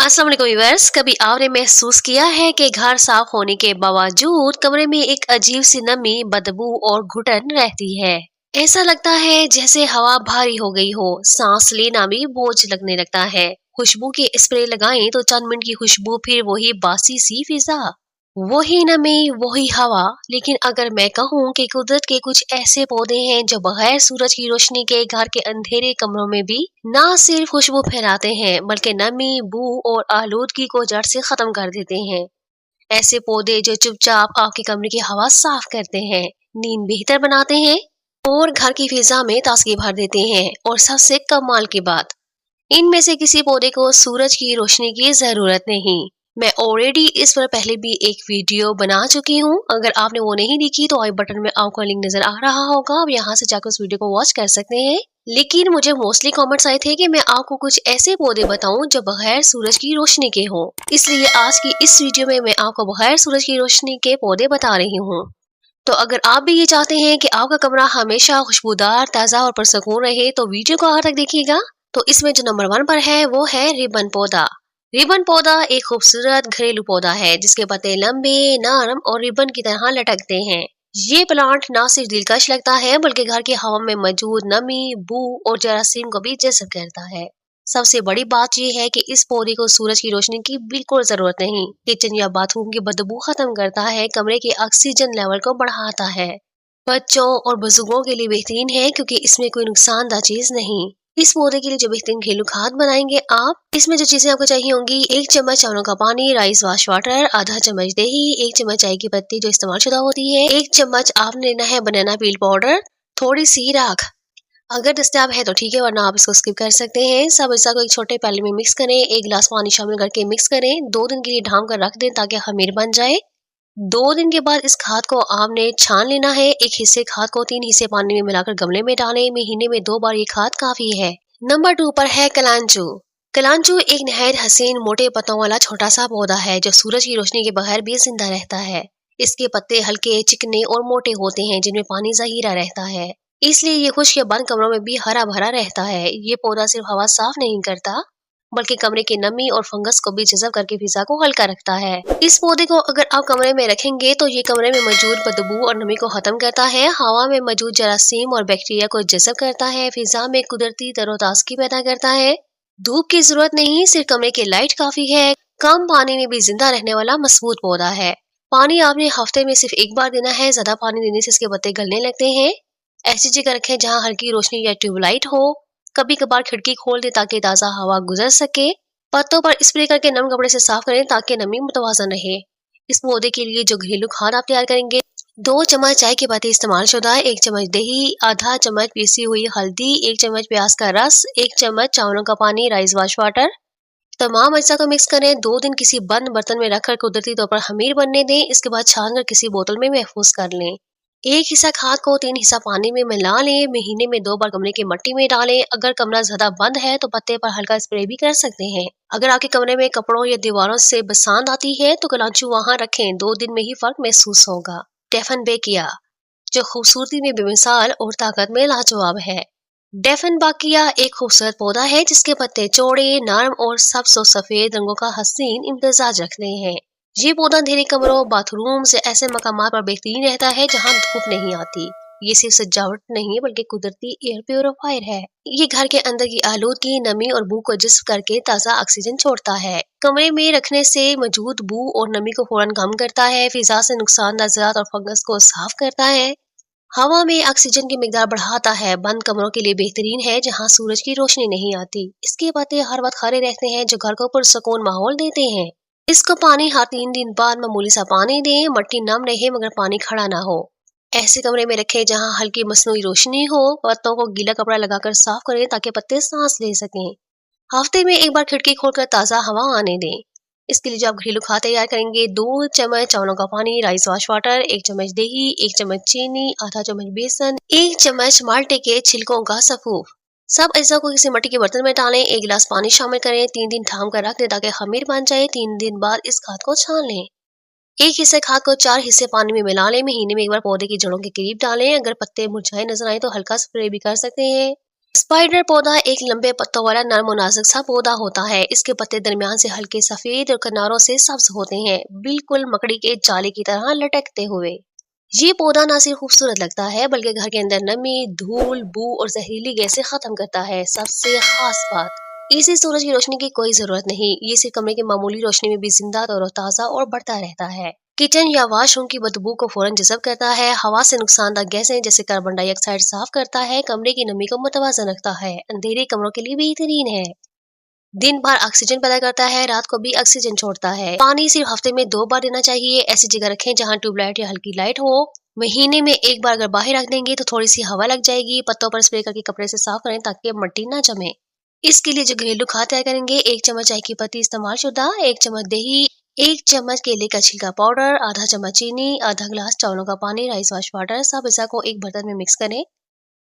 अस्सलाम वालेकुम व्यूअर्स। कभी आपने महसूस किया है कि घर साफ होने के बावजूद कमरे में एक अजीब सी नमी, बदबू और घुटन रहती है। ऐसा लगता है जैसे हवा भारी हो गई हो, सांस लेना भी बोझ लगने लगता है। खुशबू की स्प्रे लगाएं तो चंद मिनट की खुशबू, फिर वही बासी सी फिजा, वही नमी, वही हवा। लेकिन अगर मैं कहूँ कि कुदरत के कुछ ऐसे पौधे हैं जो बगैर सूरज की रोशनी के घर के अंधेरे कमरों में भी ना सिर्फ खुशबू फैलाते हैं बल्कि नमी, बू और आलूदगी को जड़ से खत्म कर देते हैं। ऐसे पौधे जो चुपचाप आपके कमरे की हवा साफ करते हैं, नींद बेहतर बनाते हैं और घर की फिजा में ताजगी भर देते हैं। और सबसे कमाल की बात, इनमें से किसी पौधे को सूरज की रोशनी की जरूरत नहीं। मैं ऑलरेडी इस पर पहले भी एक वीडियो बना चुकी हूँ। अगर आपने वो नहीं देखी तो आई बटन में आपको लिंक नजर आ रहा होगा, आप यहाँ से जाकर उस वीडियो को वॉच कर सकते हैं। लेकिन मुझे मोस्टली कमेंट्स आए थे कि मैं आपको कुछ ऐसे पौधे बताऊं जो बगैर सूरज की रोशनी के हों। इसलिए आज की इस वीडियो में मैं आपको बगैर सूरज की रोशनी के पौधे बता रही हूँ। तो अगर आप भी ये चाहते हैं कि आपका कमरा हमेशा खुशबूदार, ताज़ा और पुरसकून रहे तो वीडियो को आखिर तक देखिएगा। तो इसमें जो नंबर 1 पर है वो है रिबन पौधा। रिबन पौधा एक खूबसूरत घरेलू पौधा है जिसके पत्ते लंबे, नरम और रिबन की तरह लटकते हैं। ये प्लांट ना सिर्फ दिलकश लगता है बल्कि घर की हवा में मौजूद नमी, बू और जरासीम को भी जज़ब करता है। सबसे बड़ी बात यह है कि इस पौधे को सूरज की रोशनी की बिल्कुल जरूरत नहीं। किचन या बाथरूम की बदबू खत्म करता है, कमरे के ऑक्सीजन लेवल को बढ़ाता है। बच्चों और बुजुर्गों के लिए बेहतरीन है क्योंकि इसमें कोई नुकसानदार चीज नहीं। इस पौधे के लिए जो बेहतरीन घरेलू खाद बनाएंगे आप, इसमें जो चीजें आपको चाहिए होंगी: 1 चम्मच चावलों का पानी, राइस वाश वाटर, आधा चम्मच दही, 1 चम्मच चाय की पत्ती जो इस्तेमाल शुदा होती है, 1 चम्मच आपने लेना है बनाना पील पाउडर, थोड़ी सी राख। अगर दस्तियाब है तो ठीक है, वरना आप इसको स्किप कर सकते हैं। सब अज्जा को एक छोटे प्याले में मिक्स करें, 1 गिलास पानी शामिल करके मिक्स करें, 2 दिन के लिए ढांप कर रख दें ताकि खमीर बन जाए। 2 दिन के बाद इस खाद को आपने छान लेना है। एक हिस्से खाद को 3 हिस्से पानी में मिलाकर गमले में डालें। महीने में 2 बार ये खाद काफी है। नंबर 2 पर है कलांचू। कलांचू एक नहायत हसीन मोटे पत्तों वाला छोटा सा पौधा है जो सूरज की रोशनी के बगैर भी जिंदा रहता है। इसके पत्ते हल्के, चिकने और मोटे होते हैं जिनमें पानी ज़हीरा रहता है, इसलिए ये खुश्क या बंद कमरों में भी हरा भरा रहता है। ये पौधा सिर्फ हवा साफ नहीं करता बल्कि कमरे की नमी और फंगस को भी जज़ब करके फिजा को हल्का रखता है। इस पौधे को अगर आप कमरे में रखेंगे तो ये कमरे में मौजूद बदबू और नमी को खत्म करता है, हवा में मौजूद जरासीम और बैक्टीरिया को जज़ब करता है, फिजा में कुदरती तरोताजगी पैदा करता है। धूप की जरूरत नहीं, सिर्फ कमरे की लाइट काफी है। कम पानी में भी जिंदा रहने वाला मजबूत पौधा है। पानी आपने हफ्ते में सिर्फ 1 बार देना है। ज्यादा पानी देने से इसके पत्ते गलने लगते हैं। ऐसी जगह रखें जहां हल्की रोशनी या ट्यूबलाइट हो। कभी कभार खिड़की खोल दें ताकि ताज़ा हवा गुजर सके। पत्तों पर स्प्रे करके नम कपड़े से साफ करें ताकि नमी मुतवाजन रहे। इस पौधे के लिए जो घरेलू खाद आप तैयार करेंगे: 2 चम्मच चाय के पत्ते इस्तेमाल शुदा, 1 चम्मच दही, आधा चम्मच पीसी हुई हल्दी, 1 चम्मच प्याज का रस, 1 चम्मच चावलों का पानी, राइस वाश वाटर। तमाम अज्जा को मिक्स करें। 2 दिन किसी बंद बर्तन में रखकर कुदरती तौर पर खमीर बनने दें। इसके बाद छानकर किसी बोतल में महफूज कर लें। एक हिस्सा खाद को 3 हिस्सा पानी में मिला लें। महीने में 2 बार कमरे की मिट्टी में डालें। अगर कमरा ज्यादा बंद है तो पत्ते पर हल्का स्प्रे भी कर सकते हैं। अगर आपके कमरे में कपड़ों या दीवारों से बरसात आती है तो कलांचू वहां रखें, 2 दिन में ही फर्क महसूस होगा। डेफन बेकिया, जो खूबसूरती में बेमिसाल और ताकत में लाजवाब है। डेफन बाकिया एक खूबसूरत पौधा है जिसके पत्ते चौड़े, नरम और सब्ज और सफेद रंगों का हसीन इम्तजाज रखते हैं। ये पौधा अंधेरे कमरों, बाथरूम से ऐसे मकामात पर बेहतरीन रहता है जहाँ धूप नहीं आती। ये सिर्फ सजावट नहीं बल्कि कुदरती एयर प्योरीफायर है। ये घर के अंदर की आलूदगी, नमी और बू को जिस्म करके ताज़ा ऑक्सीजन छोड़ता है। कमरे में रखने से मौजूद बू और नमी को फौरन कम करता है, फिजा से नुकसानदार ज़रात और फंगस को साफ करता है, हवा में ऑक्सीजन की मिकदार बढ़ाता है। बंद कमरों के लिए बेहतरीन है जहां सूरज की रोशनी नहीं आती। इसके पत्ते हर वक्त हरे रहते हैं जो घर को पुरसुकून माहौल देते हैं। इसको पानी हर 3 दिन बाद मामूली सा पानी दें। मिट्टी नम रहे मगर पानी खड़ा ना हो। ऐसे कमरे में रखें जहां हल्की मसनूई रोशनी हो। पत्तों को गीला कपड़ा लगाकर साफ करें ताकि पत्ते सांस ले सकें। हफ्ते में 1 बार खिड़की खोलकर ताज़ा हवा आने दें। इसके लिए जो आप घरेलू खाद तैयार करेंगे: 2 चम्मच चावलों का पानी, राइस वाश वाटर, 1 चम्मच दही, 1 चम्मच चीनी, आधा चम्मच बेसन, 1 चम्मच माल्टे के छिलकों का सफूफ। सब अज्जा को किसी मिट्टी के बर्तन में डालें। 1 गिलास पानी शामिल करें, 3 दिन ढांप कर रख दें ताकि खमीर बन जाए। 3 दिन बाद इस खाद को छान लें। एक हिस्से खाद को 4 हिस्से पानी में मिला लें। महीने में 1 बार पौधे की जड़ों के करीब डालें। अगर पत्ते मुरझाए नजर आए तो हल्का स्प्रे भी कर सकते हैं। स्पाइडर पौधा एक लंबे पत्तों वाला नरम और नाजुक सा पौधा होता है। इसके पत्ते दरमियान से हल्के सफेद और किनारों से सब्ज होते हैं, बिल्कुल मकड़ी के जाले की तरह लटकते हुए। ये पौधा ना सिर्फ खूबसूरत लगता है बल्कि घर के अंदर नमी, धूल, बू और जहरीली गैसें खत्म करता है। सबसे खास बात, इसे सूरज की रोशनी की कोई जरूरत नहीं, ये सिर्फ कमरे की मामूली रोशनी में भी जिंदा और ताजा और बढ़ता रहता है। किचन या वॉशरूम की बदबू को फौरन जज़ब करता है, हवा से नुकसानदायक गैसें जैसे कार्बन डाइऑक्साइड साफ करता है, कमरे की नमी को मुतवाजन रखता है, अंधेरे कमरों के लिए बेहतरीन है। दिन भर ऑक्सीजन पैदा करता है, रात को भी ऑक्सीजन छोड़ता है। पानी सिर्फ हफ्ते में 2 बार देना चाहिए। ऐसी जगह रखें जहाँ ट्यूबलाइट या हल्की लाइट हो। महीने में 1 बार अगर बाहर रख देंगे तो थोड़ी सी हवा लग जाएगी। पत्तों पर स्प्रे करके कपड़े से साफ करें ताकि मट्टी ना जमे। इसके लिए जो घरेलू खाद तैयार करेंगे, 1 चम्मच चाय की पत्ती इस्तेमाल शुदा, 1 चम्मच दही, 1 चम्मच केले का छिलका पाउडर, आधा चम्मच चीनी, आधा गिलास चावलों का पानी, राइस वाश वाटर, सब हिस्सा को एक बर्तन में मिक्स करें।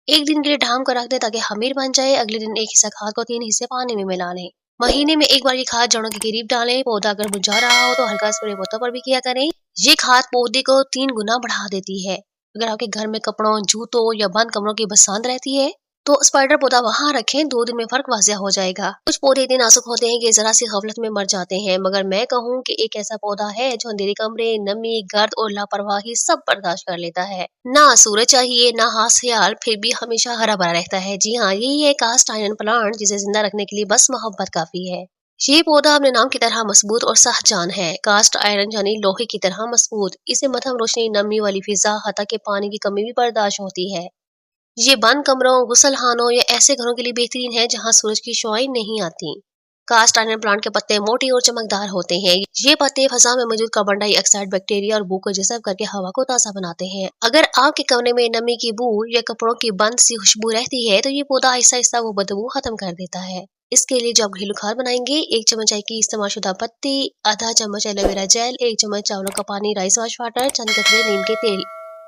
1 दिन के लिए ढाम कर रख दें ताकि खमीर बन जाए। अगले दिन एक हिस्सा खाद को 3 हिस्से पानी में मिला लें। महीने में 1 बार ये खाद जड़ों के करीब डालें। पौधा अगर मुरझा रहा हो तो हल्का स्प्रे बोतल पर भी किया करें। ये खाद पौधे को 3 गुना बढ़ा देती है। अगर आपके घर में कपड़ों, जूतों या बंद कमरों की बरसात रहती है तो स्पाइडर पौधा वहां रखें, 2 दिन में फर्क वाजिया हो जाएगा। कुछ पौधे इतने नाजुक होते हैं कि जरा सी गफलत में मर जाते हैं, मगर मैं कहूँ कि एक ऐसा पौधा है जो अंधेरे कमरे, नमी, गर्द और लापरवाही सब बर्दाश्त कर लेता है। ना सूरज चाहिए, ना हाथ सियाल, फिर भी हमेशा हरा भरा रहता है। जी हाँ, यही है कास्ट आयरन प्लांट, जिसे जिंदा रखने के लिए बस मोहब्बत काफी है। ये पौधा अपने नाम की तरह मजबूत और सहजान है। कास्ट आयरन यानी लोहे की तरह मजबूत। इसे मध्यम रोशनी, नमी वाली फिजा, हत्ता के पानी की कमी भी बर्दाश्त होती है। ये बंद कमरों, गुसलखानों या ऐसे घरों के लिए बेहतरीन है जहां सूरज की शुआएं नहीं आती। कास्ट आयरन प्लांट के पत्ते मोटे और चमकदार होते हैं। ये पत्ते फजा में मौजूद कार्बन डाइऑक्साइड, बैक्टीरिया और बू को जज़ब करके हवा को ताज़ा बनाते हैं। अगर आपके कमरे में नमी की बू या कपड़ों की बंद सी खुशबू रहती है तो ये पौधा आहिस्ता आहिस्ता वो बदबू खत्म कर देता है। इसके लिए जो आप घरेलू खाद बनाएंगे, 1 चम्मच चाय की इस्तेमाल शुदा पत्ती, आधा चम्मच एलोवेरा जेल, 1 चम्मच चावलों का पानी, राइस वाश वाटर, चंद कतरे नीम के तेल,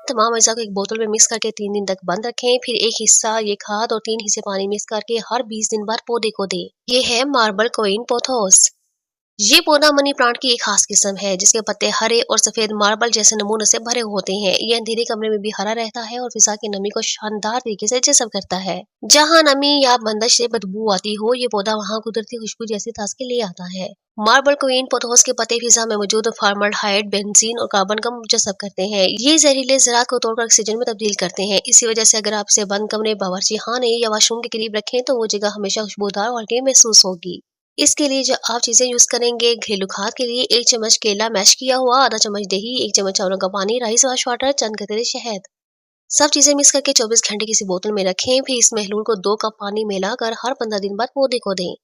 तमाम अज़ा को एक बोतल में मिक्स करके 3 दिन तक बंद रखें। फिर एक हिस्सा ये खाद और 3 हिस्से पानी मिक्स करके हर 20 दिन बाद पौधे को दें। ये है मार्बल क्वीन पोथोस। ये पौधा मनी प्लांट की एक खास किस्म है जिसके पत्ते हरे और सफेद मार्बल जैसे नमूनों से भरे होते हैं। ये अंधेरे कमरे में भी हरा रहता है और फिजा की नमी को शानदार तरीके से जज़ब करता है। जहाँ नमी या बंदिश से बदबू आती हो, ये पौधा वहाँ कुदरती खुशबू जैसी ताजगी ले आता है। मार्बल क्वीन पोथोस के पत्ते फिजा में मौजूद फॉर्मल्डिहाइड, बेंजीन और कार्बन को जज़ब करते हैं। ये जहरीले ज़रात को तोड़कर ऑक्सीजन में तब्दील करते हैं। इसी वजह से अगर आप इसे बंद कमरे, बावर्ची खाने या वॉशरूम के करीब रखें तो वो जगह हमेशा खुशबूदार और हल्की महसूस होगी। इसके लिए जो आप चीजें यूज करेंगे, घरेलू खाद के लिए 1 चम्मच केला मैश किया हुआ, आधा चम्मच दही, 1 चम्मच चावलों का पानी, राइस वाश वाटर, चंद कतरे शहद, सब चीजें मिक्स करके 24 घंटे किसी बोतल में रखें। फिर इस महलूल को 2 कप पानी मिलाकर हर 15 दिन बाद पौधे को दें।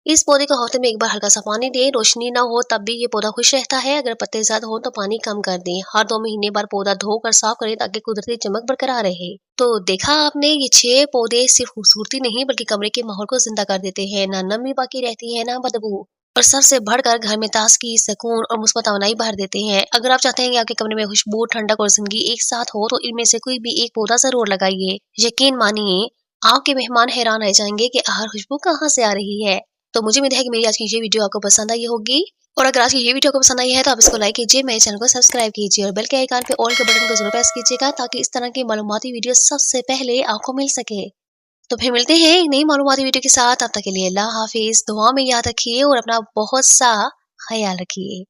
इस पौधे को हफ्ते में 1 बार हल्का सा पानी दें। रोशनी ना हो तब भी ये पौधा खुश रहता है। अगर पत्ते ज्यादा हो तो पानी कम कर दें। हर 2 महीने बाद पौधा धोकर साफ करें ताकि कुदरती चमक बरकरार रहे। तो देखा आपने, ये 6 पौधे सिर्फ खूबसूरती नहीं बल्कि कमरे के माहौल को जिंदा कर देते हैं। ना नमी बाकी रहती है, ना बदबू, और सबसे बढ़कर घर में ताजगी, सुकून और मुस्बत तवानाई भर देते हैं। अगर आप चाहते हैं कि आपके कमरे में खुशबू, ठंडक और जिंदगी एक साथ हो तो इनमें से कोई भी एक पौधा जरूर लगाइए। यकीन मानिए, आपके मेहमान हैरान रह जाएंगे कि आखिर खुशबू कहाँ से आ रही है। तो मुझे उम्मीद है कि मेरी आज की ये वीडियो आपको पसंद आई होगी, और अगर आज की ये वीडियो आपको पसंद आई है तो आप इसको लाइक कीजिए, मेरे चैनल को सब्सक्राइब कीजिए और बेल के आइकन पे ऑल के बटन को जरूर प्रेस कीजिएगा ताकि इस तरह की मालूमाती वीडियो सबसे पहले आपको मिल सके। तो फिर मिलते हैं एक नई मालूमाती वीडियो के साथ। तब तक के लिए अल्लाह हाफिज। दुआ में याद रखिए और अपना बहुत सा ख्याल रखिए।